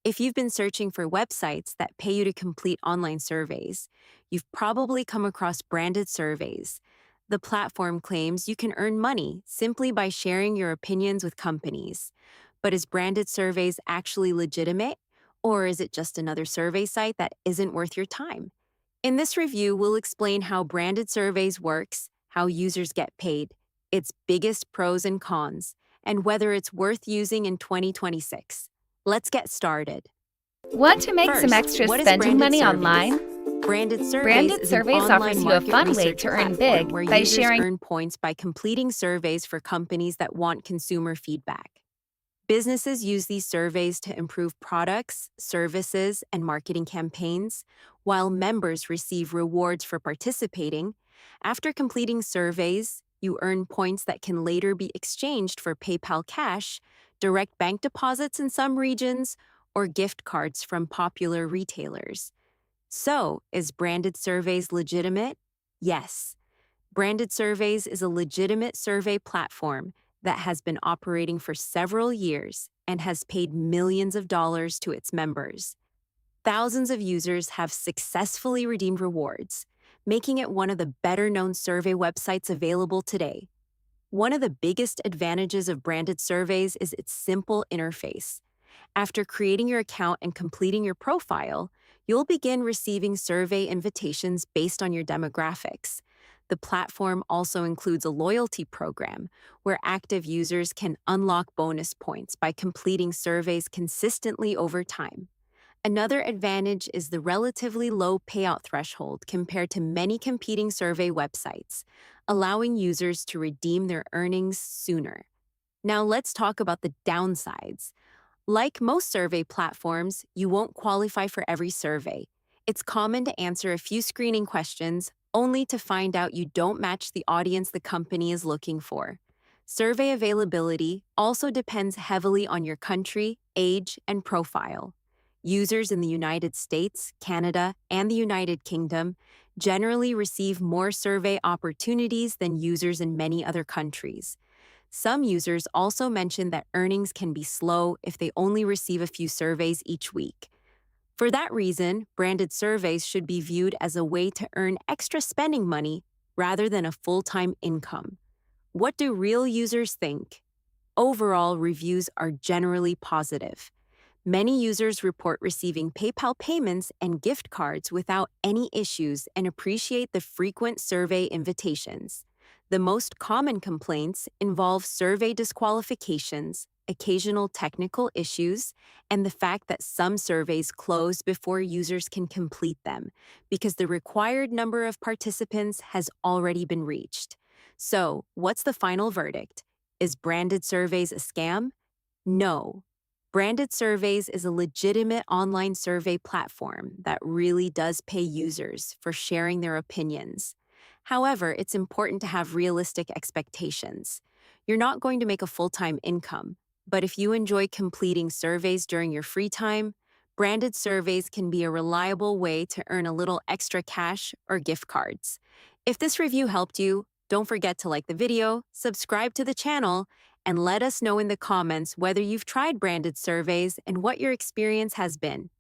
If you've been searching for websites that pay you to complete online surveys, you've probably come across branded surveys. The platform claims you can earn money simply by sharing your opinions with companies. But is branded surveys actually legitimate? Or is it just another survey site that isn't worth your time? In this review, we'll explain how branded surveys works, how users get paid, its biggest pros and cons, and whether it's worth using in 2026. Let's get started. Want to make some First, extra what is spending branded money surveys? online? Branded surveys Branded is an Surveys online offers you a market fun way research to earn platform big where by users sharing. earn points by completing surveys for companies that want consumer feedback. Businesses use these surveys to improve products, services, and marketing campaigns, while members receive rewards for participating. After completing surveys, you earn points that can later be exchanged for PayPal cash, direct bank deposits in some regions, or gift cards from popular retailers. So, is branded surveys legitimate? Yes. Branded Surveys is a legitimate survey platform that has been operating for several years and has paid millions of dollars to its members. Thousands of users have successfully redeemed rewards, making it one of the better-known survey websites available today. One of the biggest advantages of branded surveys is its simple interface. After creating your account and completing your profile, you'll begin receiving survey invitations based on your demographics. The platform also includes a loyalty program where active users can unlock bonus points by completing surveys consistently over time. Another advantage is the relatively low payout threshold compared to many competing survey websites, allowing users to redeem their earnings sooner. Now let's talk about the downsides. Like most survey platforms, you won't qualify for every survey. It's common to answer a few screening questions only to find out you don't match the audience the company is looking for. Survey availability also depends heavily on your country, age, and profile. Users in the United States, Canada, and the United Kingdom generally receive more survey opportunities than users in many other countries. Some users also mention that earnings can be slow if they only receive a few surveys each week. For that reason, branded surveys should be viewed as a way to earn extra spending money rather than a full-time income. What do real users think? Overall, reviews are generally positive. Many users report receiving PayPal payments and gift cards without any issues and appreciate the frequent survey invitations. The most common complaints involve survey disqualifications, occasional technical issues, and the fact that some surveys close before users can complete them because the required number of participants has already been reached. So, what's the final verdict? Is branded surveys a scam? No. Branded Surveys is a legitimate online survey platform that really does pay users for sharing their opinions. However, it's important to have realistic expectations. You're not going to make a full-time income, but if you enjoy completing surveys during your free time, branded surveys can be a reliable way to earn a little extra cash or gift cards. If this review helped you, don't forget to like the video, subscribe to the channel, and let us know in the comments whether you've tried branded surveys and what your experience has been.